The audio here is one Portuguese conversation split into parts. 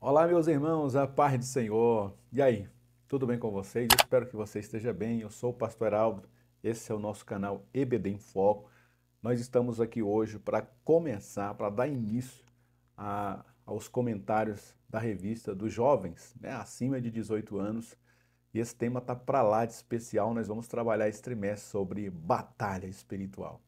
Olá, meus irmãos, a paz do Senhor. E aí, tudo bem com vocês? Eu espero que você esteja bem. Eu sou o Pastor Heraldo, esse é o nosso canal EBD em Foco. Nós estamos aqui hoje para começar, para dar início aos comentários da revista dos jovens, né, acima de 18 anos. E esse tema está para lá de especial. Nós vamos trabalhar esse trimestre sobre batalha espiritual.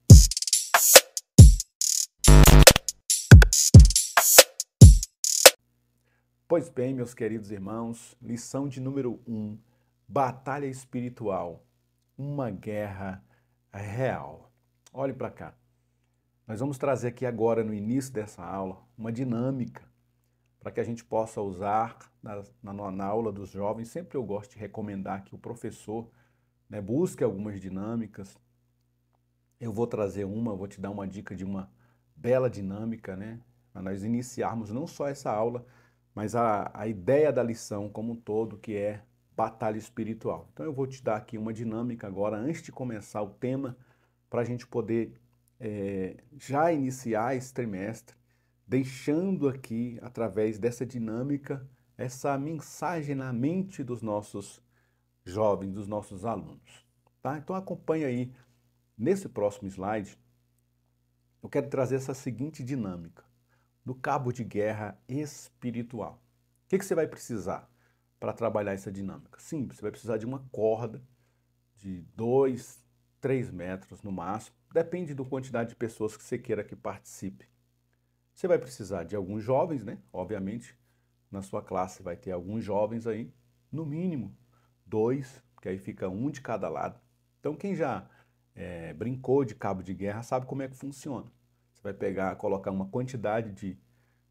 Pois bem, meus queridos irmãos, lição de número 1, batalha espiritual, uma guerra real. Olhe para cá. Nós vamos trazer aqui agora, no início dessa aula, uma dinâmica para que a gente possa usar na aula dos jovens. Sempre eu gosto de recomendar que o professor, né, busque algumas dinâmicas. Eu vou trazer vou te dar uma dica de uma bela dinâmica, né? Para nós iniciarmos não só essa aula, mas a ideia da lição como um todo, que é batalha espiritual. Então eu vou te dar aqui uma dinâmica agora, antes de começar o tema, para a gente poder já iniciar esse trimestre, deixando aqui, através dessa dinâmica, essa mensagem na mente dos nossos jovens, dos nossos alunos. Tá? Então acompanha aí. Nesse próximo slide, eu quero trazer essa seguinte dinâmica do cabo de guerra espiritual. O que você vai precisar para trabalhar essa dinâmica? Simples, você vai precisar de uma corda de 2, 3 metros no máximo, depende da quantidade de pessoas que você queira que participe. Você vai precisar de alguns jovens, né? Obviamente, na sua classe vai ter alguns jovens aí, no mínimo 2, que aí fica um de cada lado. Então, quem já brincou de cabo de guerra sabe como é que funciona. Você vai pegar, colocar uma quantidade de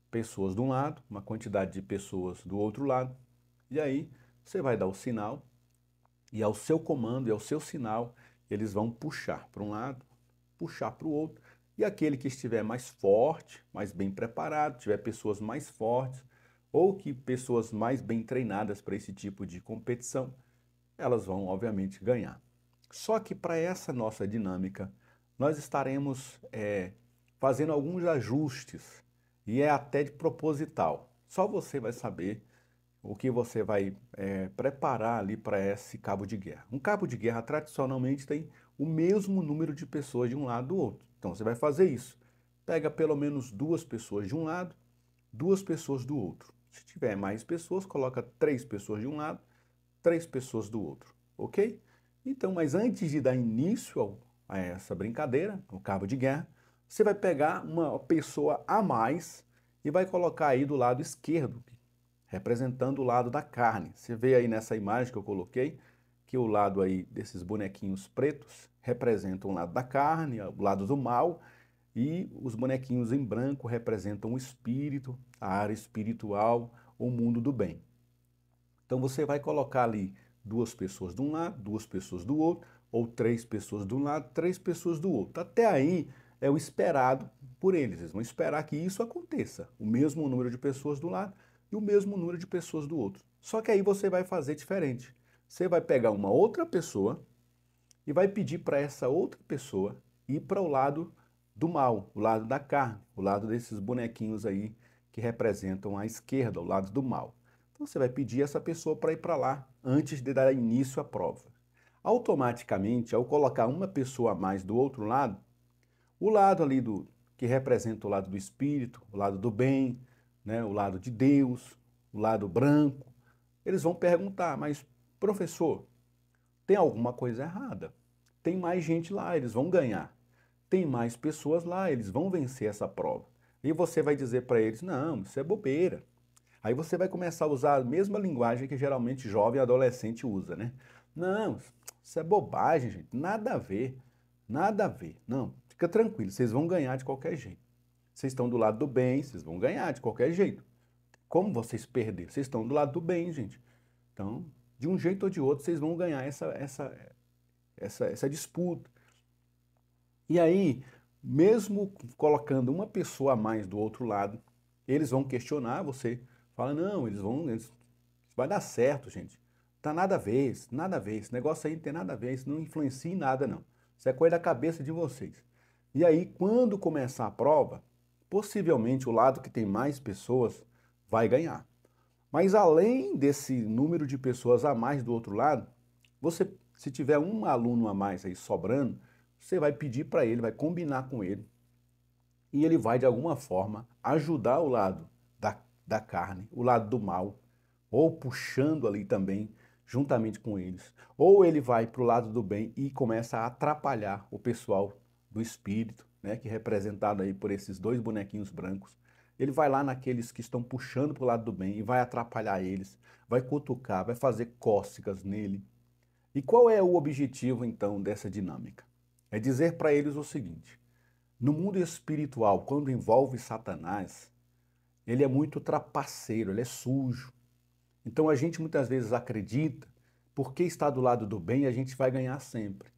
pessoas de um lado, uma quantidade de pessoas do outro lado, e aí você vai dar o sinal, e ao seu comando e ao seu sinal, eles vão puxar para um lado, puxar para o outro, e aquele que estiver mais forte, mais bem preparado, tiver pessoas mais fortes, ou que pessoas mais bem treinadas para esse tipo de competição, elas vão, obviamente, ganhar. Só que para essa nossa dinâmica, nós estaremos fazendo alguns ajustes, e é até de proposital. Só você vai saber o que você vai preparar ali para esse cabo de guerra. Um cabo de guerra tradicionalmente tem o mesmo número de pessoas de um lado e do outro. Então você vai fazer isso. Pega pelo menos 2 pessoas de um lado, 2 pessoas do outro. Se tiver mais pessoas, coloca 3 pessoas de um lado, 3 pessoas do outro, ok? Então, mas antes de dar início a essa brincadeira, o cabo de guerra, você vai pegar uma pessoa a mais e vai colocar aí do lado esquerdo, representando o lado da carne. Você vê aí nessa imagem que eu coloquei, que o lado aí desses bonequinhos pretos representam o lado da carne, o lado do mal, e os bonequinhos em branco representam o espírito, a área espiritual, o mundo do bem. Então você vai colocar ali 2 pessoas de um lado, 2 pessoas do outro, ou 3 pessoas de um lado, 3 pessoas do outro. Até aí é o esperado por eles. Eles vão esperar que isso aconteça. O mesmo número de pessoas do lado e o mesmo número de pessoas do outro. Só que aí você vai fazer diferente. Você vai pegar uma outra pessoa e vai pedir para essa outra pessoa ir para o lado do mal, o lado da carne, o lado desses bonequinhos aí que representam a esquerda, o lado do mal. Então você vai pedir essa pessoa para ir para lá antes de dar início à prova. Automaticamente, ao colocar uma pessoa a mais do outro lado, o lado ali que representa o lado do espírito, o lado do bem, né, o lado de Deus, o lado branco, eles vão perguntar, mas professor, tem alguma coisa errada? Tem mais gente lá, eles vão ganhar. Tem mais pessoas lá, eles vão vencer essa prova. E você vai dizer para eles, não, isso é bobeira. Aí você vai começar a usar a mesma linguagem que geralmente jovem e adolescente usa, né? Não, isso é bobagem, gente. Nada a ver. Nada a ver. Não, fica tranquilo, vocês vão ganhar de qualquer jeito. Vocês estão do lado do bem, vocês vão ganhar de qualquer jeito. Como vocês perderam? Vocês estão do lado do bem, gente. Então, de um jeito ou de outro, vocês vão ganhar essa disputa. E aí, mesmo colocando uma pessoa a mais do outro lado, eles vão questionar, você fala, não, vai dar certo, gente. Tá nada a ver, nada a ver, esse negócio aí não tem nada a ver, isso não influencia em nada, não. Isso é coisa da cabeça de vocês. E aí, quando começar a prova, possivelmente o lado que tem mais pessoas vai ganhar. Mas além desse número de pessoas a mais do outro lado, você, se tiver um aluno a mais aí sobrando, você vai pedir para ele, vai combinar com ele, e ele vai de alguma forma ajudar o lado da carne, o lado do mal, ou puxando ali também, juntamente com eles. Ou ele vai para o lado do bem e começa a atrapalhar o pessoal do espírito, né, que é representado aí por esses dois bonequinhos brancos. Ele vai lá naqueles que estão puxando para o lado do bem e vai atrapalhar eles, vai cutucar, vai fazer cócegas nele. E qual é o objetivo então dessa dinâmica? É dizer para eles o seguinte: no mundo espiritual, quando envolve Satanás, ele é muito trapaceiro, ele é sujo. Então a gente muitas vezes acredita, porque está do lado do bem, a gente vai ganhar sempre.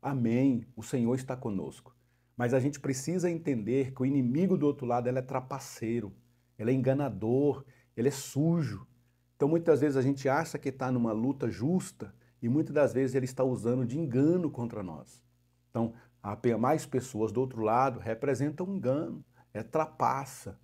Amém, o Senhor está conosco. Mas a gente precisa entender que o inimigo do outro lado ele é trapaceiro, ele é enganador, ele é sujo. Então muitas vezes a gente acha que está numa luta justa e muitas das vezes ele está usando de engano contra nós. Então, mais pessoas do outro lado representam engano, é trapaça.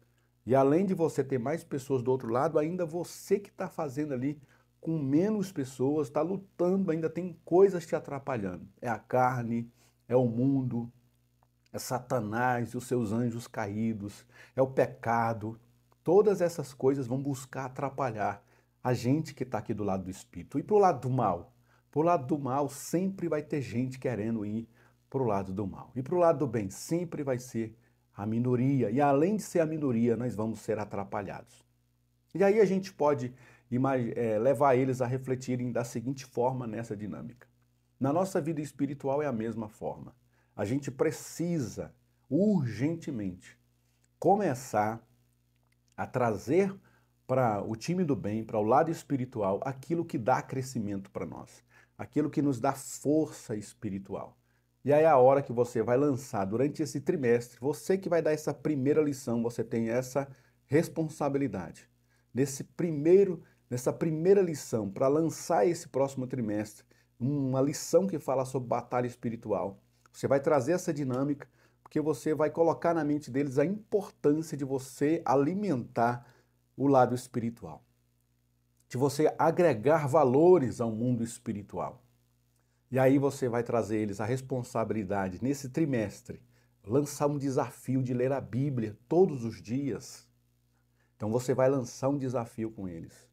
E além de você ter mais pessoas do outro lado, ainda você que está fazendo ali com menos pessoas, está lutando, ainda tem coisas te atrapalhando. É a carne, é o mundo, é Satanás e os seus anjos caídos, é o pecado. Todas essas coisas vão buscar atrapalhar a gente que está aqui do lado do Espírito. E para o lado do mal? Para o lado do mal sempre vai ter gente querendo ir para o lado do mal. E para o lado do bem sempre vai ser a minoria. E além de ser a minoria, nós vamos ser atrapalhados. E aí a gente pode levar eles a refletirem da seguinte forma nessa dinâmica. Na nossa vida espiritual é a mesma forma. A gente precisa urgentemente começar a trazer para o time do bem, para o lado espiritual, aquilo que dá crescimento para nós, aquilo que nos dá força espiritual. E aí a hora que você vai lançar durante esse trimestre, você que vai dar essa primeira lição, você tem essa responsabilidade. Nessa primeira lição, para lançar esse próximo trimestre, uma lição que fala sobre batalha espiritual. Você vai trazer essa dinâmica, porque você vai colocar na mente deles a importância de você alimentar o lado espiritual, de você agregar valores ao mundo espiritual. E aí você vai trazer eles a responsabilidade nesse trimestre, lançar um desafio de ler a Bíblia todos os dias. Então você vai lançar um desafio com eles.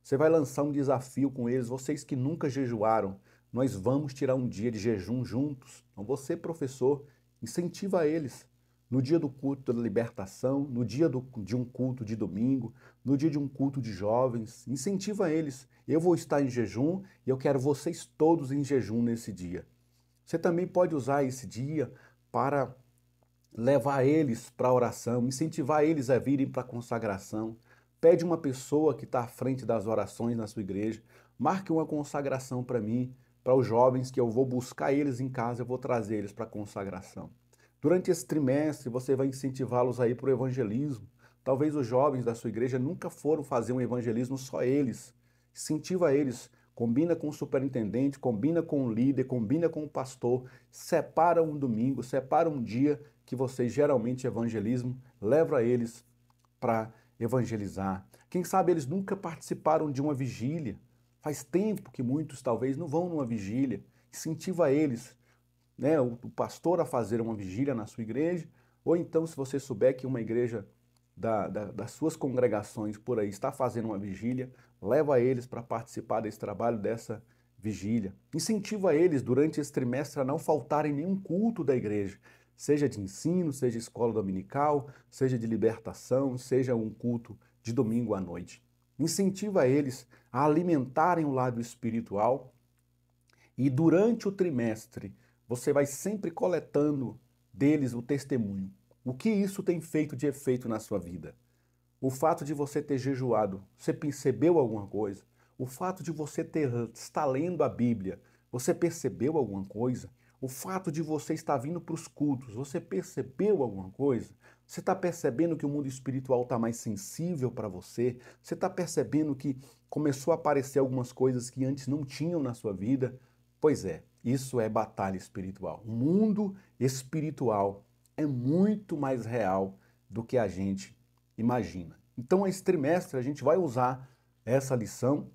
Você vai lançar um desafio com eles, vocês que nunca jejuaram, nós vamos tirar um dia de jejum juntos. Então você, professor, incentiva eles. No dia do culto da libertação, no dia de um culto de domingo, no dia de um culto de jovens, incentiva eles. Eu vou estar em jejum e eu quero vocês todos em jejum nesse dia. Você também pode usar esse dia para levar eles para a oração, incentivar eles a virem para a consagração. Pede uma pessoa que está à frente das orações na sua igreja, marque uma consagração para mim, para os jovens, que eu vou buscar eles em casa, eu vou trazer eles para a consagração. Durante esse trimestre, você vai incentivá-los a ir para o evangelismo. Talvez os jovens da sua igreja nunca foram fazer um evangelismo, só eles. Incentiva eles, combina com o superintendente, combina com o líder, combina com o pastor, separa um domingo, separa um dia que vocês geralmente evangelismo, leva eles para evangelizar. Quem sabe eles nunca participaram de uma vigília. Faz tempo que muitos talvez não vão numa vigília. Incentiva eles, né, o pastor a fazer uma vigília na sua igreja, ou então se você souber que uma igreja das suas congregações por aí está fazendo uma vigília, leva eles para participar desse trabalho, dessa vigília. Incentiva eles durante esse trimestre a não faltarem nenhum culto da igreja, seja de ensino, seja escola dominical, seja de libertação, seja um culto de domingo à noite. Incentiva eles a alimentarem o lado espiritual e durante o trimestre você vai sempre coletando deles o testemunho. O que isso tem feito de efeito na sua vida? O fato de você ter jejuado, você percebeu alguma coisa? O fato de você estar lendo a Bíblia, você percebeu alguma coisa? O fato de você estar vindo para os cultos, você percebeu alguma coisa? Você está percebendo que o mundo espiritual está mais sensível para você? Você está percebendo que começou a aparecer algumas coisas que antes não tinham na sua vida? Pois é, isso é batalha espiritual. O mundo espiritual é muito mais real do que a gente imagina. Então, esse trimestre a gente vai usar essa lição.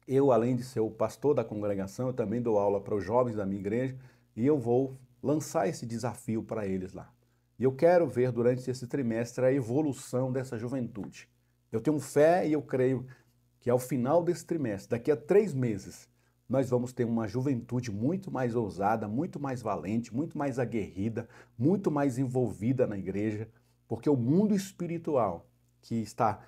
Eu, além de ser o pastor da congregação, eu também dou aula para os jovens da minha igreja e eu vou lançar esse desafio para eles lá. E eu quero ver durante esse trimestre a evolução dessa juventude. Eu tenho fé e eu creio que ao final desse trimestre, daqui a 3 meses, nós vamos ter uma juventude muito mais ousada, muito mais valente, muito mais aguerrida, muito mais envolvida na igreja, porque o mundo espiritual que está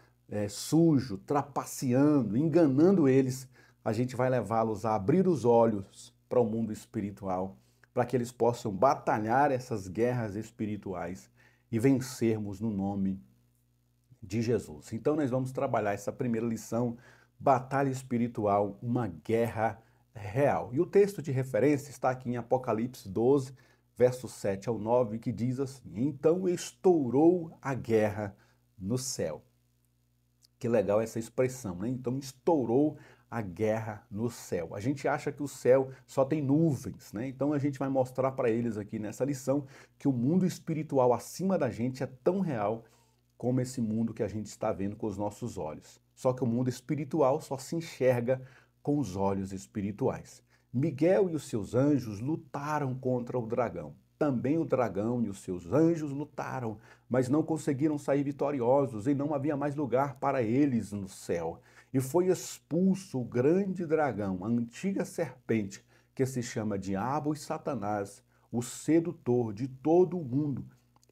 sujo, trapaceando, enganando eles, a gente vai levá-los a abrir os olhos para o mundo espiritual, para que eles possam batalhar essas guerras espirituais e vencermos no nome de Jesus. Então nós vamos trabalhar essa primeira lição, batalha espiritual, uma guerra real. E o texto de referência está aqui em Apocalipse 12, versos 7 ao 9, que diz assim: Então estourou a guerra no céu. Que legal essa expressão, né? Então estourou a guerra no céu. A gente acha que o céu só tem nuvens, né? Então a gente vai mostrar para eles aqui nessa lição que o mundo espiritual acima da gente é tão real como esse mundo que a gente está vendo com os nossos olhos. Só que o mundo espiritual só se enxerga com os olhos espirituais. Miguel e os seus anjos lutaram contra o dragão. Também o dragão e os seus anjos lutaram, mas não conseguiram sair vitoriosos e não havia mais lugar para eles no céu. E foi expulso o grande dragão, a antiga serpente, que se chama Diabo e Satanás, o sedutor de todo o mundo.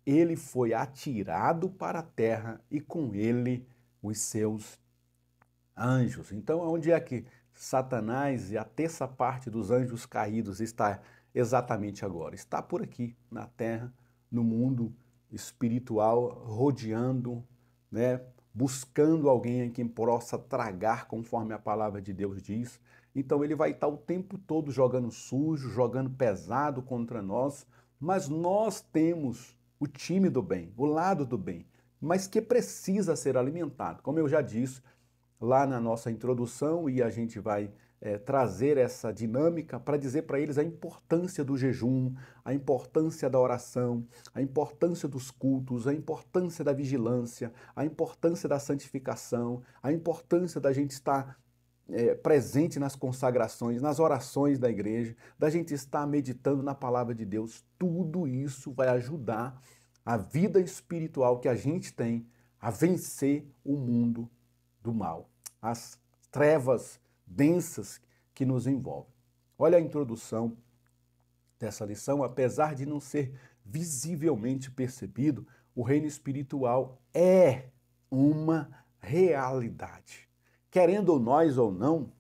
Ele foi atirado para a terra e com ele os seus anjos. Então, onde é que Satanás e a terça parte dos anjos caídos está exatamente agora? Está por aqui, na terra, no mundo espiritual, rodeando, né, buscando alguém em quem possa tragar, conforme a palavra de Deus diz. Então ele vai estar o tempo todo jogando sujo, jogando pesado contra nós, mas nós temos o time do bem, o lado do bem, mas que precisa ser alimentado. Como eu já disse lá na nossa introdução, e a gente vai trazer essa dinâmica para dizer para eles a importância do jejum, a importância da oração, a importância dos cultos, a importância da vigilância, a importância da santificação, a importância da gente estar presente nas consagrações, nas orações da igreja, da gente estar meditando na palavra de Deus. Tudo isso vai ajudar a vida espiritual que a gente tem a vencer o mundo do mal, as trevas densas que nos envolvem. Olha a introdução dessa lição. Apesar de não ser visivelmente percebido, o reino espiritual é uma realidade. Querendo nós ou não,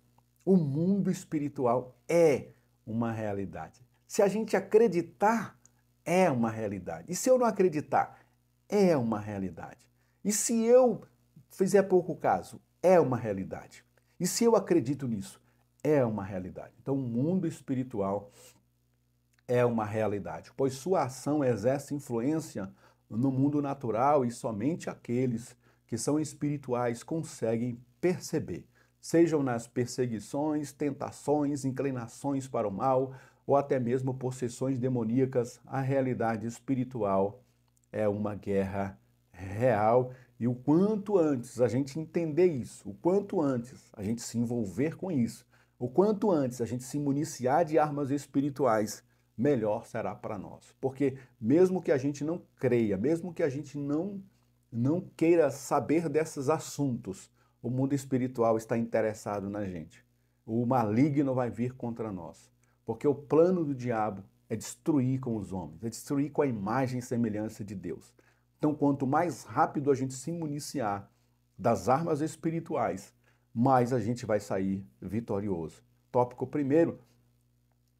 o mundo espiritual é uma realidade. Se a gente acreditar, é uma realidade. E se eu não acreditar, é uma realidade. E se eu fizer pouco caso, é uma realidade. E se eu acredito nisso, é uma realidade. Então, o mundo espiritual é uma realidade, pois sua ação exerce influência no mundo natural e somente aqueles que são espirituais conseguem perceber, sejam nas perseguições, tentações, inclinações para o mal ou até mesmo possessões demoníacas. A realidade espiritual é uma guerra real. E o quanto antes a gente entender isso, o quanto antes a gente se envolver com isso, o quanto antes a gente se municiar de armas espirituais, melhor será para nós. Porque mesmo que a gente não creia, mesmo que a gente não queira saber desses assuntos, o mundo espiritual está interessado na gente. O maligno vai vir contra nós. Porque o plano do diabo é destruir com os homens, é destruir com a imagem e semelhança de Deus. Então, quanto mais rápido a gente se municiar das armas espirituais, mais a gente vai sair vitorioso. Tópico primeiro,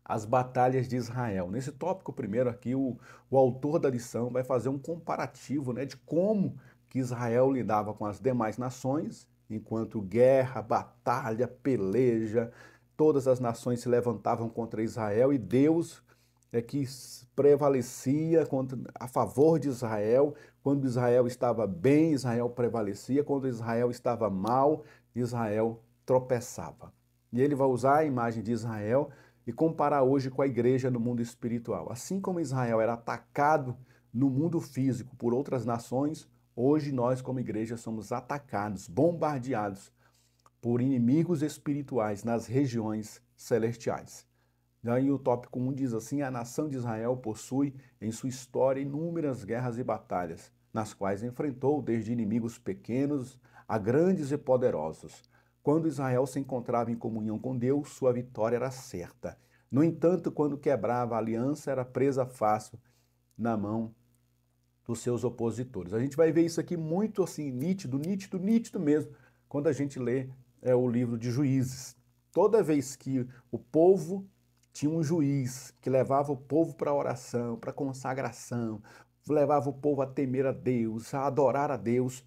as batalhas de Israel. Nesse tópico primeiro aqui, o autor da lição vai fazer um comparativo, né, de como que Israel lidava com as demais nações, enquanto guerra, batalha, peleja, todas as nações se levantavam contra Israel e Deus é que prevalecia a favor de Israel. Quando Israel estava bem, Israel prevalecia. Quando Israel estava mal, Israel tropeçava. E ele vai usar a imagem de Israel e comparar hoje com a igreja no mundo espiritual. Assim como Israel era atacado no mundo físico por outras nações, hoje nós como igreja somos atacados, bombardeados por inimigos espirituais nas regiões celestiais. Daí o tópico 1 diz assim: a nação de Israel possui em sua história inúmeras guerras e batalhas, nas quais enfrentou desde inimigos pequenos a grandes e poderosos. Quando Israel se encontrava em comunhão com Deus, sua vitória era certa. No entanto, quando quebrava a aliança, era presa fácil na mão dos seus opositores. A gente vai ver isso aqui muito assim, nítido, nítido, nítido mesmo, quando a gente lê o livro de Juízes. Toda vez que o povo tinha um juiz que levava o povo para a oração, para a consagração, levava o povo a temer a Deus, a adorar a Deus,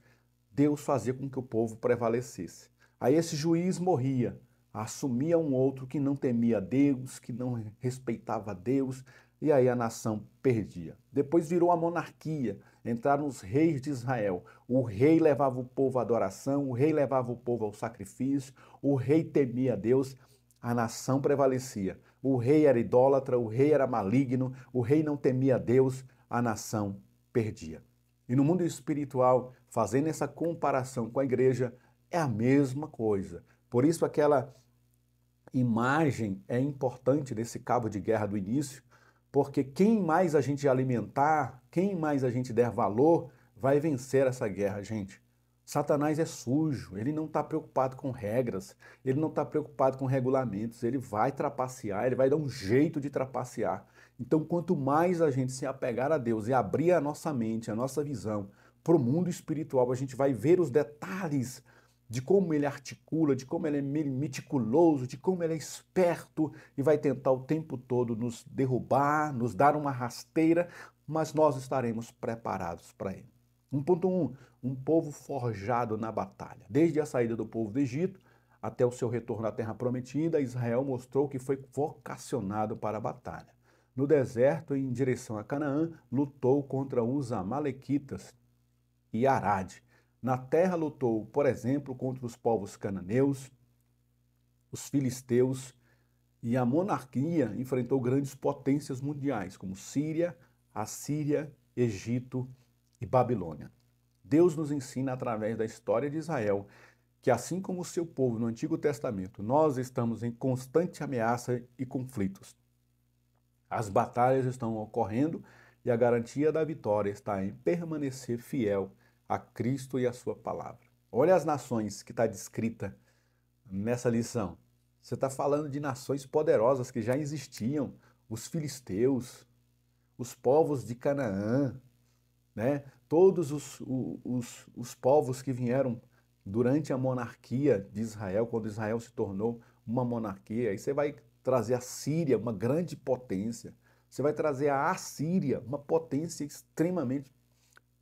Deus fazia com que o povo prevalecesse. Aí esse juiz morria, assumia um outro que não temia Deus, que não respeitava Deus, e aí a nação perdia. Depois virou a monarquia, entraram os reis de Israel. O rei levava o povo à adoração, o rei levava o povo ao sacrifício, o rei temia Deus, a nação prevalecia. O rei era idólatra, o rei era maligno, o rei não temia Deus, a nação perdia. E no mundo espiritual, fazendo essa comparação com a igreja, é a mesma coisa. Por isso aquela imagem é importante desse cabo de guerra do início, porque quem mais a gente alimentar, quem mais a gente der valor, vai vencer essa guerra, gente. Satanás é sujo, ele não está preocupado com regras, ele não está preocupado com regulamentos, ele vai trapacear, ele vai dar um jeito de trapacear. Então, quanto mais a gente se apegar a Deus e abrir a nossa mente, a nossa visão para o mundo espiritual, a gente vai ver os detalhes de como ele articula, de como ele é meticuloso, de como ele é esperto e vai tentar o tempo todo nos derrubar, nos dar uma rasteira, mas nós estaremos preparados para ele. 1.1, um povo forjado na batalha. Desde a saída do povo do Egito até o seu retorno à terra prometida, Israel mostrou que foi vocacionado para a batalha. No deserto, em direção a Canaã, lutou contra os amalequitas e Arade. Na terra lutou, por exemplo, contra os povos cananeus, os filisteus, e a monarquia enfrentou grandes potências mundiais, como Síria, Assíria, Egito e Babilônia. Deus nos ensina através da história de Israel que, assim como o seu povo no Antigo Testamento, nós estamos em constante ameaça e conflitos. As batalhas estão ocorrendo e a garantia da vitória está em permanecer fiel a Cristo e a sua palavra. Olha as nações que está descrita nessa lição. Você está falando de nações poderosas que já existiam, os filisteus, os povos de Canaã, né? Todos os povos que vieram durante a monarquia de Israel, quando Israel se tornou uma monarquia. Aí você vai trazer a Síria, uma grande potência. Você vai trazer a Assíria, uma potência extremamente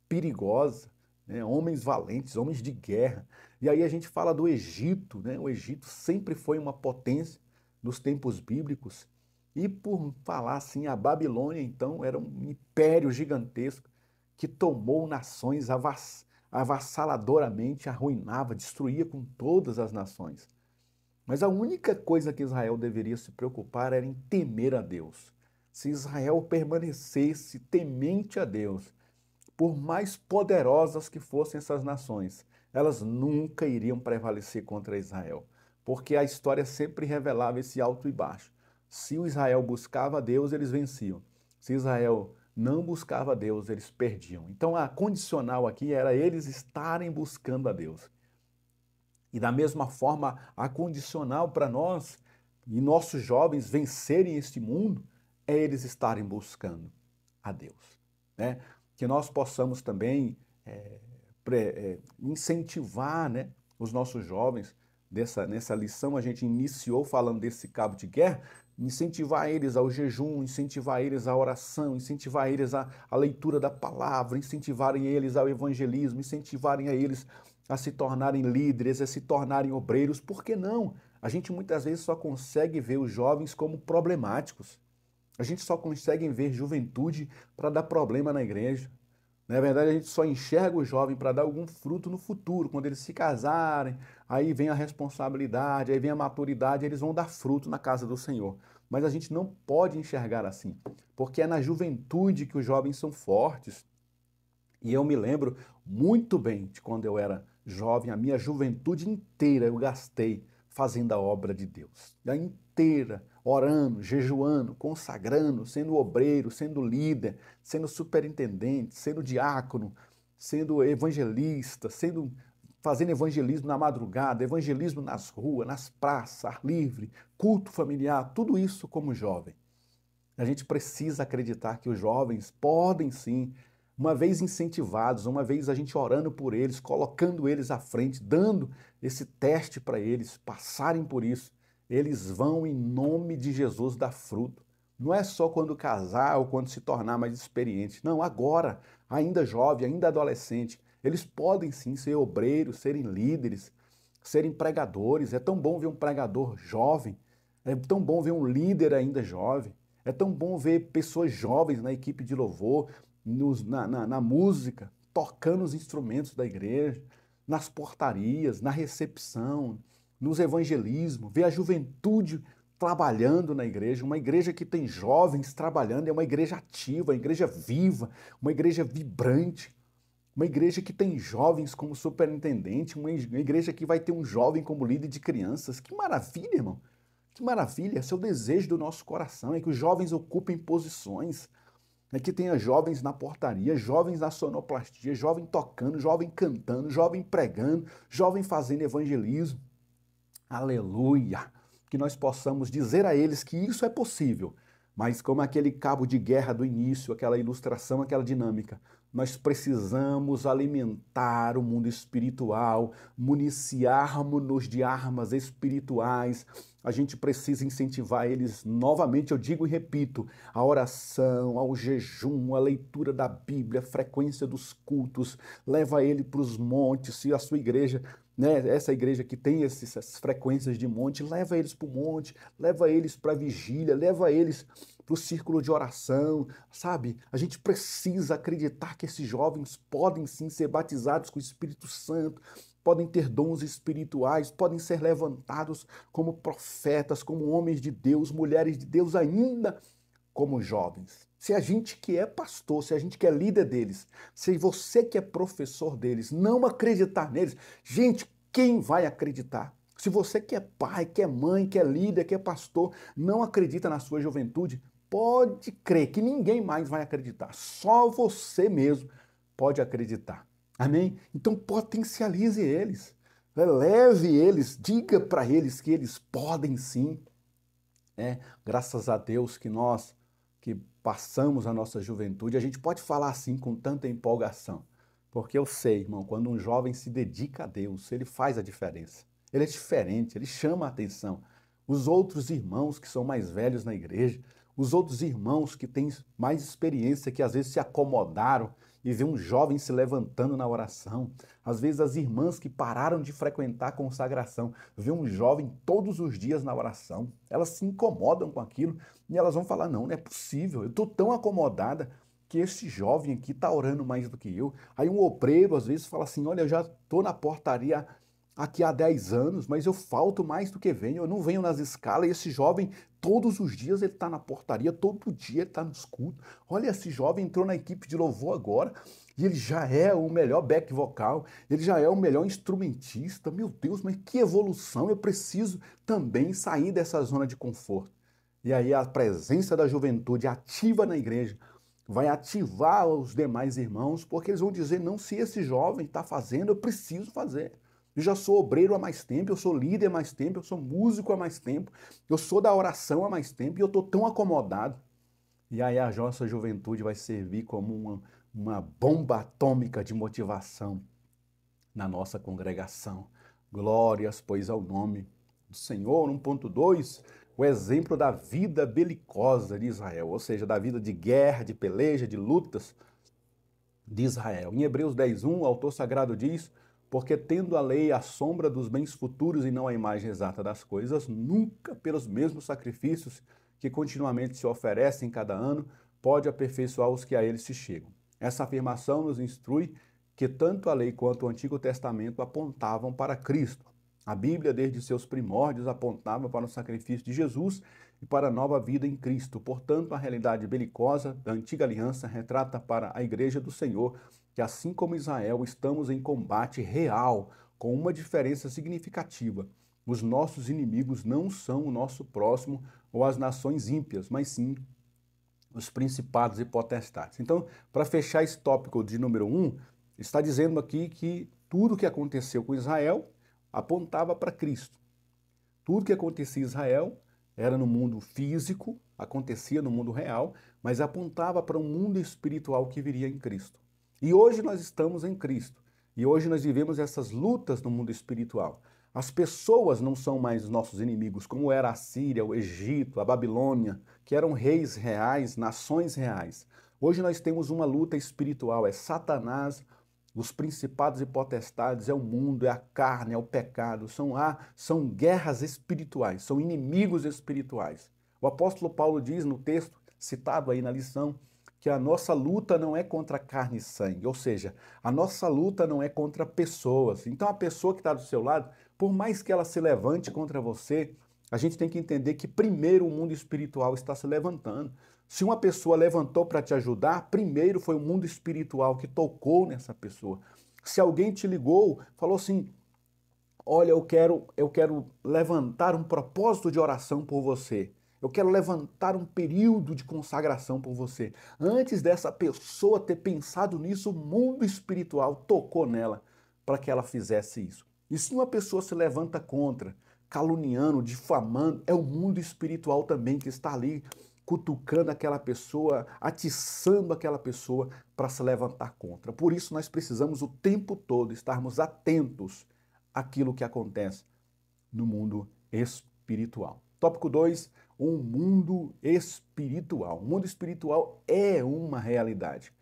perigosa, né? Homens valentes, homens de guerra. E aí a gente fala do Egito, né? O Egito sempre foi uma potência nos tempos bíblicos. E por falar assim, a Babilônia, então, era um império gigantesco que tomou nações avassaladoramente, arruinava, destruía com todas as nações. Mas a única coisa que Israel deveria se preocupar era em temer a Deus. Se Israel permanecesse temente a Deus, por mais poderosas que fossem essas nações, elas nunca iriam prevalecer contra Israel, porque a história sempre revelava esse alto e baixo. Se o Israel buscava a Deus, eles venciam. Se Israel não buscava a Deus, eles perdiam. Então a condicional aqui era eles estarem buscando a Deus. E da mesma forma, a condicional para nós e nossos jovens vencerem este mundo é eles estarem buscando a Deus, né? Que nós possamos também incentivar, né, os nossos jovens. Nessa lição a gente iniciou falando desse cabo de guerra, incentivar eles ao jejum, incentivar eles à oração, incentivar eles à leitura da palavra, incentivarem eles ao evangelismo, incentivarem a eles a se tornarem líderes, a se tornarem obreiros. Por que não? A gente muitas vezes só consegue ver os jovens como problemáticos. A gente só consegue ver juventude para dar problema na igreja. Na verdade, a gente só enxerga o jovem para dar algum fruto no futuro. Quando eles se casarem, aí vem a responsabilidade, aí vem a maturidade, eles vão dar fruto na casa do Senhor. Mas a gente não pode enxergar assim, porque é na juventude que os jovens são fortes. E eu me lembro muito bem de quando eu era jovem, a minha juventude inteira eu gastei fazendo a obra de Deus. A inteira, orando, jejuando, consagrando, sendo obreiro, sendo líder, sendo superintendente, sendo diácono, sendo evangelista, fazendo evangelismo na madrugada, evangelismo nas ruas, nas praças, ar livre, culto familiar, tudo isso como jovem. A gente precisa acreditar que os jovens podem sim, uma vez incentivados, uma vez a gente orando por eles, colocando eles à frente, dando esse teste para eles passarem por isso, eles vão em nome de Jesus dar fruto. Não é só quando casar ou quando se tornar mais experiente. Não, agora, ainda jovem, ainda adolescente, eles podem sim ser obreiros, serem líderes, serem pregadores. É tão bom ver um pregador jovem, é tão bom ver um líder ainda jovem. É tão bom ver pessoas jovens na equipe de louvor, na música, tocando os instrumentos da igreja, nas portarias, na recepção, nos evangelismos, ver a juventude trabalhando na igreja, uma igreja que tem jovens trabalhando, é uma igreja ativa, uma igreja viva, uma igreja vibrante, uma igreja que tem jovens como superintendente, uma igreja que vai ter um jovem como líder de crianças. Que maravilha, irmão! Que maravilha! Esse é o desejo do nosso coração, é que os jovens ocupem posições, é que tenha jovens na portaria, jovens na sonoplastia, jovem tocando, jovem cantando, jovem pregando, jovem fazendo evangelismo. Aleluia! Que nós possamos dizer a eles que isso é possível, mas como aquele cabo de guerra do início, aquela ilustração, aquela dinâmica, nós precisamos alimentar o mundo espiritual, municiarmos-nos de armas espirituais. A gente precisa incentivar eles novamente, eu digo e repito, a oração, ao jejum, a leitura da Bíblia, a frequência dos cultos, leva ele para os montes, se a sua igreja, né, essa igreja que tem essas frequências de monte, leva eles para o monte, leva eles para a vigília, leva eles para o círculo de oração, sabe? A gente precisa acreditar que esses jovens podem sim ser batizados com o Espírito Santo, podem ter dons espirituais, podem ser levantados como profetas, como homens de Deus, mulheres de Deus, ainda como jovens. Se a gente que é pastor, se a gente que é líder deles, se você que é professor deles, não acreditar neles, gente, quem vai acreditar? Se você que é pai, que é mãe, que é líder, que é pastor, não acredita na sua juventude, pode crer que ninguém mais vai acreditar. Só você mesmo pode acreditar. Amém? Então potencialize eles. Leve eles, diga para eles que eles podem sim. Graças a Deus que nós que passamos a nossa juventude, a gente pode falar assim com tanta empolgação. Porque eu sei, irmão, quando um jovem se dedica a Deus, ele faz a diferença. Ele é diferente, ele chama a atenção. Os outros irmãos que são mais velhos na igreja, os outros irmãos que têm mais experiência, que às vezes se acomodaram e vê um jovem se levantando na oração. Às vezes as irmãs que pararam de frequentar a consagração, vê um jovem todos os dias na oração. Elas se incomodam com aquilo e elas vão falar, não é possível, eu estou tão acomodada que esse jovem aqui está orando mais do que eu. Aí um obreiro às vezes fala assim, olha, eu já estou na portaria aqui há 10 anos, mas eu falto mais do que venho, eu não venho nas escalas, e esse jovem, todos os dias ele está na portaria, todo dia ele está nos cultos. Olha, esse jovem entrou na equipe de louvor agora, e ele já é o melhor back vocal, ele já é o melhor instrumentista. Meu Deus, mas que evolução, eu preciso também sair dessa zona de conforto. E aí a presença da juventude ativa na igreja vai ativar os demais irmãos, porque eles vão dizer, não, se esse jovem está fazendo, eu preciso fazer. Eu já sou obreiro há mais tempo, eu sou líder há mais tempo, eu sou músico há mais tempo, eu sou da oração há mais tempo e eu estou tão acomodado. E aí a nossa juventude vai servir como uma bomba atômica de motivação na nossa congregação. Glórias, pois, ao nome do Senhor. 1.2, o exemplo da vida belicosa de Israel, ou seja, da vida de guerra, de peleja, de lutas de Israel. Em Hebreus 10.1, o autor sagrado diz, porque tendo a lei a sombra dos bens futuros e não a imagem exata das coisas, nunca pelos mesmos sacrifícios que continuamente se oferecem cada ano, pode aperfeiçoar os que a ele se chegam. Essa afirmação nos instrui que tanto a lei quanto o Antigo Testamento apontavam para Cristo. A Bíblia, desde seus primórdios, apontava para o sacrifício de Jesus e para a nova vida em Cristo. Portanto, a realidade belicosa da antiga aliança retrata para a Igreja do Senhor que, assim como Israel, estamos em combate real, com uma diferença significativa. Os nossos inimigos não são o nosso próximo ou as nações ímpias, mas sim os principados e potestades. Então, para fechar esse tópico de número 1, está dizendo aqui que tudo o que aconteceu com Israel apontava para Cristo. Tudo que acontecia em Israel era no mundo físico, acontecia no mundo real, mas apontava para um mundo espiritual que viria em Cristo. E hoje nós estamos em Cristo. E hoje nós vivemos essas lutas no mundo espiritual. As pessoas não são mais nossos inimigos, como era a Síria, o Egito, a Babilônia, que eram reis reais, nações reais. Hoje nós temos uma luta espiritual, é Satanás, os principados e potestades, é o mundo, é a carne, é o pecado, são guerras espirituais, são inimigos espirituais. O apóstolo Paulo diz no texto, citado aí na lição, que a nossa luta não é contra carne e sangue, ou seja, a nossa luta não é contra pessoas. Então a pessoa que está do seu lado, por mais que ela se levante contra você, a gente tem que entender que primeiro o mundo espiritual está se levantando. Se uma pessoa levantou para te ajudar, primeiro foi o mundo espiritual que tocou nessa pessoa. Se alguém te ligou, falou assim: olha, eu quero levantar um propósito de oração por você. Eu quero levantar um período de consagração por você. Antes dessa pessoa ter pensado nisso, o mundo espiritual tocou nela para que ela fizesse isso. E se uma pessoa se levanta contra, caluniando, difamando, é o mundo espiritual também que está ali cutucando aquela pessoa, atiçando aquela pessoa para se levantar contra. Por isso nós precisamos o tempo todo estarmos atentos àquilo que acontece no mundo espiritual. Tópico 2, um mundo espiritual. O mundo espiritual é uma realidade.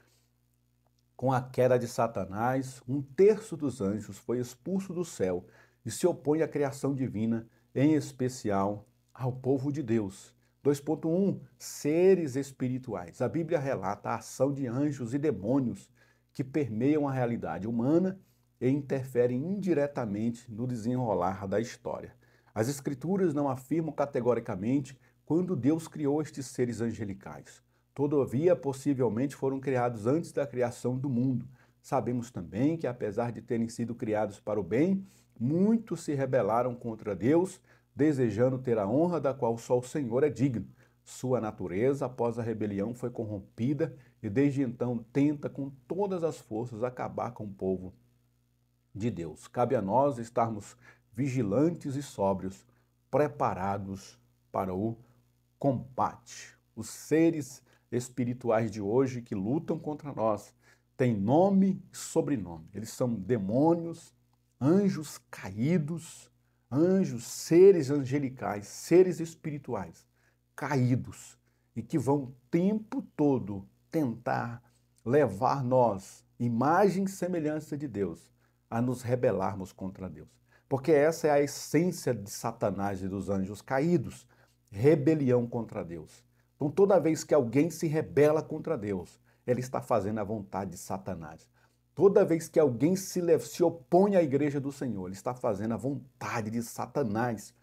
Com a queda de Satanás, 1/3 dos anjos foi expulso do céu e se opõe à criação divina, em especial ao povo de Deus. 2.1, seres espirituais. A Bíblia relata a ação de anjos e demônios que permeiam a realidade humana e interferem indiretamente no desenrolar da história. As Escrituras não afirmam categoricamente quando Deus criou estes seres angelicais. Todavia, possivelmente foram criados antes da criação do mundo. Sabemos também que, apesar de terem sido criados para o bem, muitos se rebelaram contra Deus, desejando ter a honra da qual só o Senhor é digno. Sua natureza, após a rebelião, foi corrompida e desde então tenta com todas as forças acabar com o povo de Deus. Cabe a nós estarmos vigilantes e sóbrios, preparados para o combate. Os seres espirituais de hoje que lutam contra nós têm nome e sobrenome. Eles são demônios, anjos caídos, anjos, seres angelicais, seres espirituais caídos e que vão o tempo todo tentar levar nós, imagem e semelhança de Deus, a nos rebelarmos contra Deus. Porque essa é a essência de Satanás e dos anjos caídos, rebelião contra Deus. Então, toda vez que alguém se rebela contra Deus, ele está fazendo a vontade de Satanás. Toda vez que alguém se opõe à igreja do Senhor, ele está fazendo a vontade de Satanás.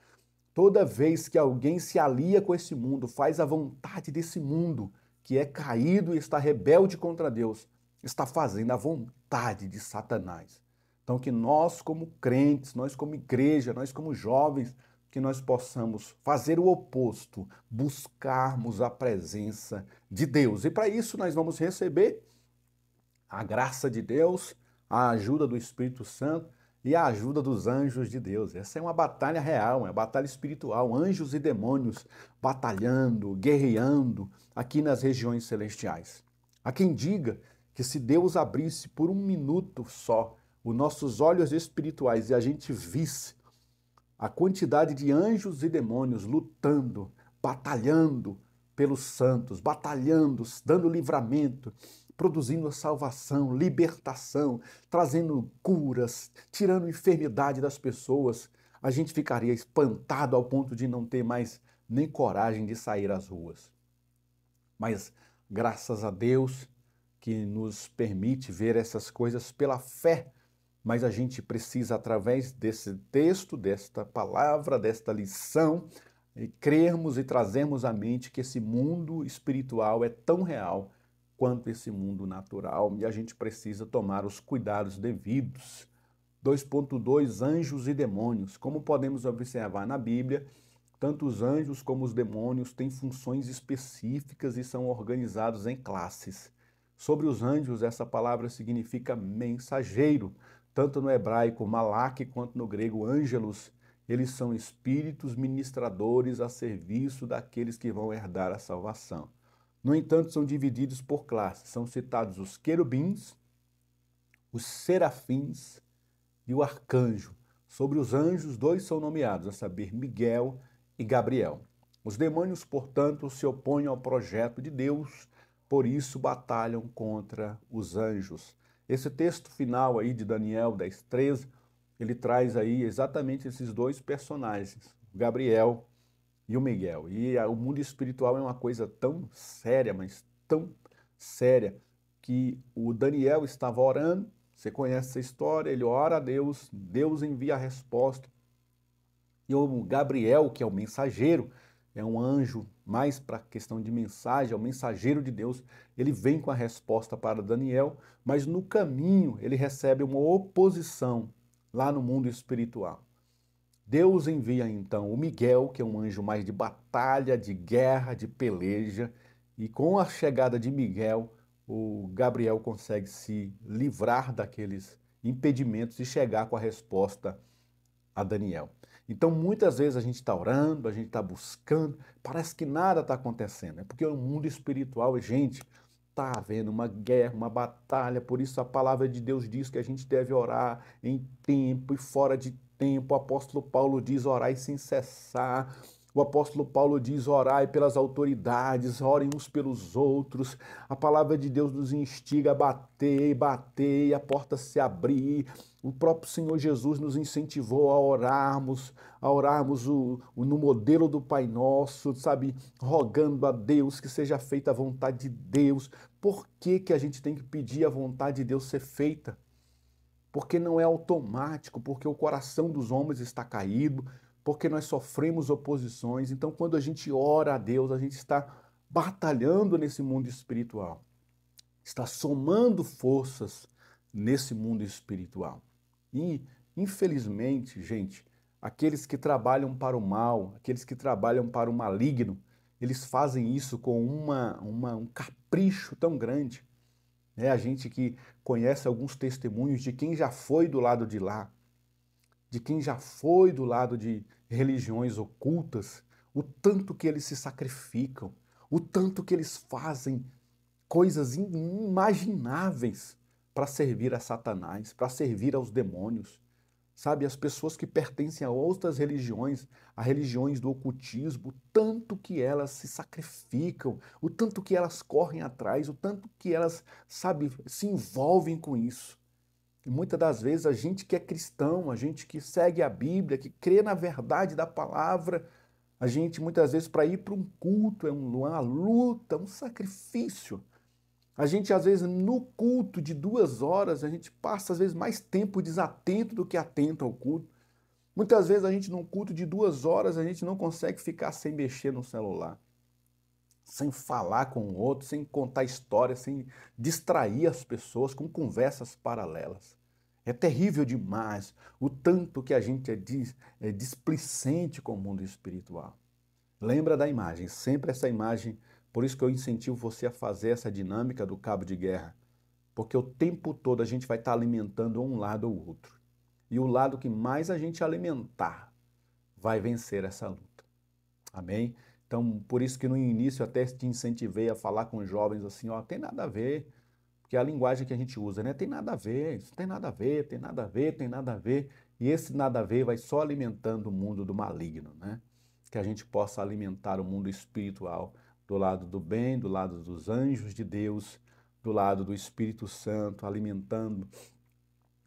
Toda vez que alguém se alia com esse mundo, faz a vontade desse mundo, que é caído e está rebelde contra Deus, está fazendo a vontade de Satanás. Então, que nós como crentes, nós como igreja, nós como jovens, que nós possamos fazer o oposto, buscarmos a presença de Deus. E para isso nós vamos receber a graça de Deus, a ajuda do Espírito Santo e a ajuda dos anjos de Deus. Essa é uma batalha real, uma batalha espiritual, anjos e demônios batalhando, guerreando aqui nas regiões celestiais. Há quem diga que se Deus abrisse por um minuto só os nossos olhos espirituais e a gente visse a quantidade de anjos e demônios lutando, batalhando pelos santos, batalhando, dando livramento, produzindo a salvação, libertação, trazendo curas, tirando enfermidade das pessoas, a gente ficaria espantado ao ponto de não ter mais nem coragem de sair às ruas. Mas graças a Deus que nos permite ver essas coisas pela fé, mas a gente precisa, através desse texto, desta palavra, desta lição, crermos e trazermos à mente que esse mundo espiritual é tão real quanto esse mundo natural e a gente precisa tomar os cuidados devidos. 2.2 Anjos e demônios. Como podemos observar na Bíblia, tanto os anjos como os demônios têm funções específicas e são organizados em classes. Sobre os anjos, essa palavra significa mensageiro, tanto no hebraico malak quanto no grego ângelos. Eles são espíritos ministradores a serviço daqueles que vão herdar a salvação. No entanto, são divididos por classes. São citados os querubins, os serafins e o arcanjo. Sobre os anjos, 2 são nomeados, a saber, Miguel e Gabriel. Os demônios, portanto, se opõem ao projeto de Deus, por isso batalham contra os anjos. Esse texto final aí de Daniel 10:13, ele traz aí exatamente esses 2 personagens, o Gabriel e o Miguel. E o mundo espiritual é uma coisa tão séria, mas tão séria, que o Daniel estava orando. Você conhece essa história? Ele ora a Deus, Deus envia a resposta. E o Gabriel, que é o mensageiro, é um anjo mais para a questão de mensagem, é o mensageiro de Deus, ele vem com a resposta para Daniel, mas no caminho ele recebe uma oposição lá no mundo espiritual. Deus envia então o Miguel, que é um anjo mais de batalha, de guerra, de peleja, e com a chegada de Miguel, o Gabriel consegue se livrar daqueles impedimentos e chegar com a resposta a Daniel. Então, muitas vezes a gente está orando, a gente está buscando, parece que nada está acontecendo. É porque o mundo espiritual, gente, está havendo uma guerra, uma batalha. Por isso a palavra de Deus diz que a gente deve orar em tempo e fora de tempo. O apóstolo Paulo diz orai sem cessar. O apóstolo Paulo diz orai pelas autoridades, orem uns pelos outros. A palavra de Deus nos instiga a bater, bater, a porta se abrir. O próprio Senhor Jesus nos incentivou a orarmos no modelo do Pai Nosso, sabe? Rogando a Deus que seja feita a vontade de Deus. Por que que a gente tem que pedir a vontade de Deus ser feita? Porque não é automático, porque o coração dos homens está caído, porque nós sofremos oposições. Então, quando a gente ora a Deus, a gente está batalhando nesse mundo espiritual, está somando forças nesse mundo espiritual. E, infelizmente, gente, aqueles que trabalham para o mal, aqueles que trabalham para o maligno, eles fazem isso com um capricho tão grande. A gente que conhece alguns testemunhos de quem já foi do lado de lá, de quem já foi do lado de religiões ocultas, o tanto que eles se sacrificam, o tanto que eles fazem coisas inimagináveis para servir a Satanás, para servir aos demônios. Sabe, as pessoas que pertencem a outras religiões, a religiões do ocultismo, o tanto que elas se sacrificam, o tanto que elas correm atrás, o tanto que elas, sabe, se envolvem com isso. E muitas das vezes a gente que é cristão, a gente que segue a Bíblia, que crê na verdade da palavra, a gente muitas vezes para ir para um culto é uma luta, um sacrifício. A gente, às vezes, no culto de 2 horas, a gente passa, às vezes, mais tempo desatento do que atento ao culto. Muitas vezes, a gente, num culto de 2 horas, a gente não consegue ficar sem mexer no celular, sem falar com o outro, sem contar histórias, sem distrair as pessoas com conversas paralelas. É terrível demais o tanto que a gente é displicente com o mundo espiritual. Lembra da imagem, sempre essa imagem. Por isso que eu incentivo você a fazer essa dinâmica do cabo de guerra, porque o tempo todo a gente vai estar alimentando um lado ou outro. E o lado que mais a gente alimentar vai vencer essa luta. Amém? Então, por isso que no início eu até te incentivei a falar com os jovens assim, ó, tem nada a ver, porque é a linguagem que a gente usa, né? Tem nada a ver, isso tem nada a ver, tem nada a ver, tem nada a ver. E esse nada a ver vai só alimentando o mundo do maligno, né? Que a gente possa alimentar o mundo espiritual do lado do bem, do lado dos anjos de Deus, do lado do Espírito Santo, alimentando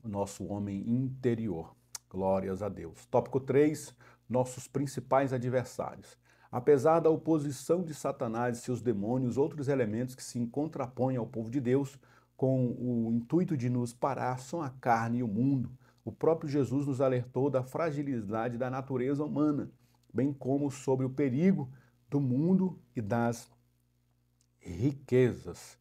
o nosso homem interior. Glórias a Deus. Tópico 3, nossos principais adversários. Apesar da oposição de Satanás e seus demônios, outros elementos que se contrapõem ao povo de Deus com o intuito de nos parar são a carne e o mundo. O próprio Jesus nos alertou da fragilidade da natureza humana, bem como sobre o perigo do mundo e das riquezas.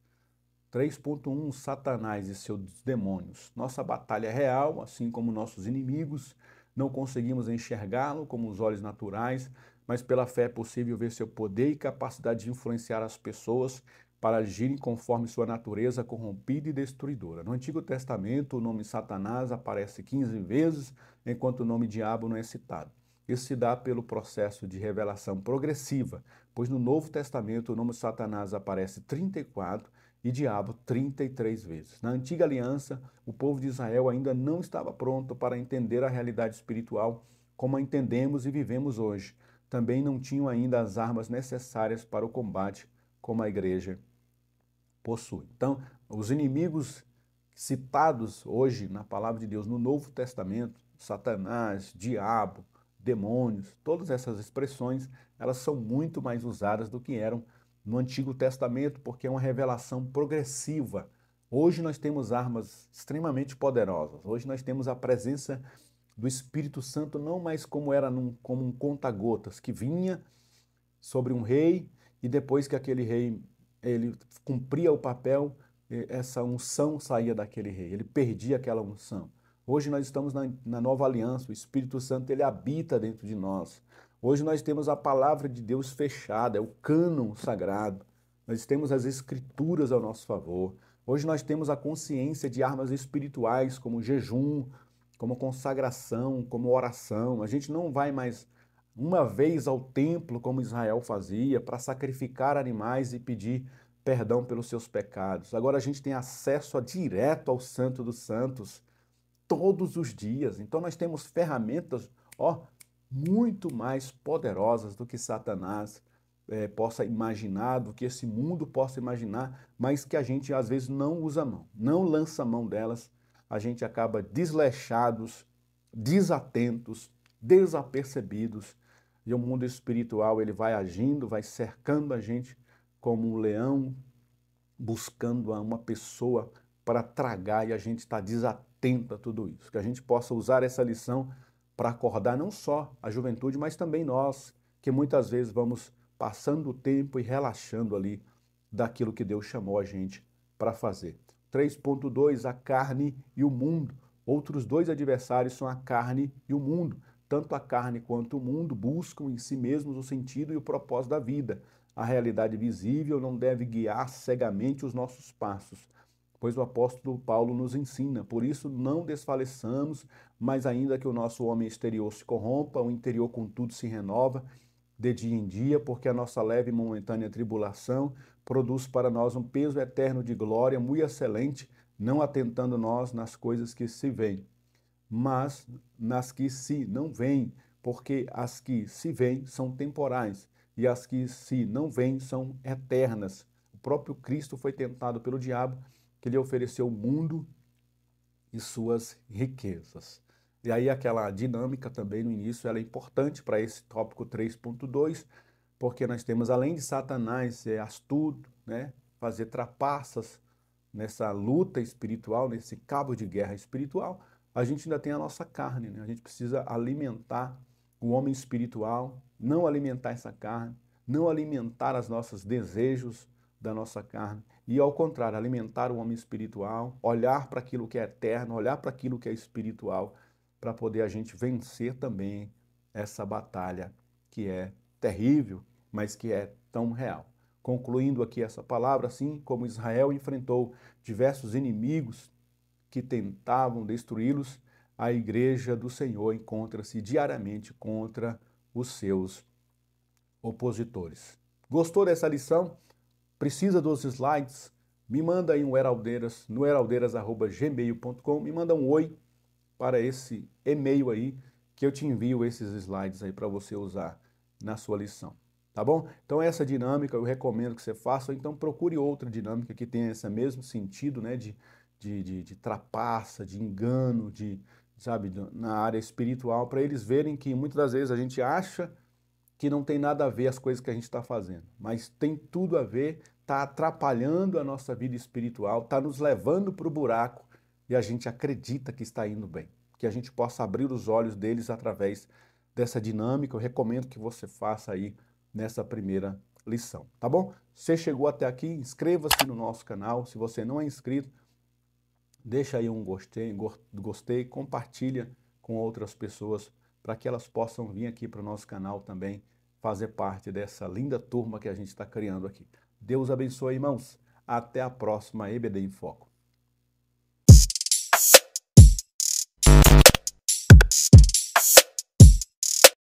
3.1 Satanás e seus demônios. Nossa batalha é real, assim como nossos inimigos. Não conseguimos enxergá-lo como os olhos naturais, mas pela fé é possível ver seu poder e capacidade de influenciar as pessoas para agirem conforme sua natureza corrompida e destruidora. No Antigo Testamento, o nome Satanás aparece 15 vezes, enquanto o nome diabo não é citado. Isso se dá pelo processo de revelação progressiva, pois no Novo Testamento o nome Satanás aparece 34 e diabo 33 vezes. Na antiga aliança, o povo de Israel ainda não estava pronto para entender a realidade espiritual como a entendemos e vivemos hoje. Também não tinham ainda as armas necessárias para o combate como a igreja possui. Então, os inimigos citados hoje na palavra de Deus no Novo Testamento, Satanás, diabo, demônios, todas essas expressões, elas são muito mais usadas do que eram no Antigo Testamento, porque é uma revelação progressiva. Hoje nós temos armas extremamente poderosas. Hoje nós temos a presença do Espírito Santo não mais como era como um conta-gotas, que vinha sobre um rei e depois que aquele rei ele cumpria o papel, essa unção saía daquele rei, ele perdia aquela unção. Hoje nós estamos na nova aliança, o Espírito Santo ele habita dentro de nós. Hoje nós temos a palavra de Deus fechada, é o cânon sagrado. Nós temos as escrituras ao nosso favor. Hoje nós temos a consciência de armas espirituais, como jejum, como consagração, como oração. A gente não vai mais uma vez ao templo, como Israel fazia, para sacrificar animais e pedir perdão pelos seus pecados. Agora a gente tem acesso direto ao Santo dos Santos todos os dias. Então nós temos ferramentas, muito mais poderosas do que Satanás possa imaginar, do que esse mundo possa imaginar, mas que a gente às vezes não usa mão, não lança mão delas, a gente acaba desleixados, desatentos, desapercebidos, e o mundo espiritual ele vai agindo, vai cercando a gente como um leão, buscando uma pessoa para tragar, e a gente está desatento a tudo isso. Que a gente possa usar essa lição para acordar não só a juventude, mas também nós, que muitas vezes vamos passando o tempo e relaxando ali daquilo que Deus chamou a gente para fazer. 3.2, a carne e o mundo. Outros dois adversários são a carne e o mundo. Tanto a carne quanto o mundo buscam em si mesmos o sentido e o propósito da vida. A realidade visível não deve guiar cegamente os nossos passos, pois o apóstolo Paulo nos ensina. Por isso não desfaleçamos, mas ainda que o nosso homem exterior se corrompa, o interior contudo se renova de dia em dia, porque a nossa leve e momentânea tribulação produz para nós um peso eterno de glória muito excelente, não atentando nós nas coisas que se veem, mas nas que se não veem, porque as que se veem são temporais e as que se não veem são eternas. O próprio Cristo foi tentado pelo diabo, que lhe ofereceu o mundo e suas riquezas. E aí aquela dinâmica também no início, ela é importante para esse tópico 3.2, porque nós temos, além de Satanás ser astuto, né, fazer trapaças nessa luta espiritual, nesse cabo de guerra espiritual, a gente ainda tem a nossa carne, né? A gente precisa alimentar o homem espiritual, não alimentar essa carne, não alimentar os nossos desejos da nossa carne, e ao contrário, alimentar o homem espiritual, olhar para aquilo que é eterno, olhar para aquilo que é espiritual, para poder a gente vencer também essa batalha que é terrível, mas que é tão real. Concluindo aqui essa palavra, assim como Israel enfrentou diversos inimigos que tentavam destruí-los, a igreja do Senhor encontra-se diariamente contra os seus opositores. Gostou dessa lição? Precisa dos slides? Me manda aí um heraldeiras, no heraldeiras@gmail.com, me manda um oi para esse e-mail aí, que eu te envio esses slides aí para você usar na sua lição, tá bom? Então essa dinâmica eu recomendo que você faça, ou então procure outra dinâmica que tenha esse mesmo sentido, né, de trapaça, de engano, sabe, na área espiritual, para eles verem que muitas das vezes a gente acha que não tem nada a ver as coisas que a gente está fazendo, mas tem tudo a ver, está atrapalhando a nossa vida espiritual, está nos levando para o buraco e a gente acredita que está indo bem. Que a gente possa abrir os olhos deles através dessa dinâmica. Eu recomendo que você faça aí nessa primeira lição, tá bom? Você chegou até aqui, inscreva-se no nosso canal. Se você não é inscrito, deixa aí um gostei, compartilha com outras pessoas para que elas possam vir aqui para o nosso canal também fazer parte dessa linda turma que a gente está criando aqui. Deus abençoe, irmãos. Até a próxima EBD em Foco.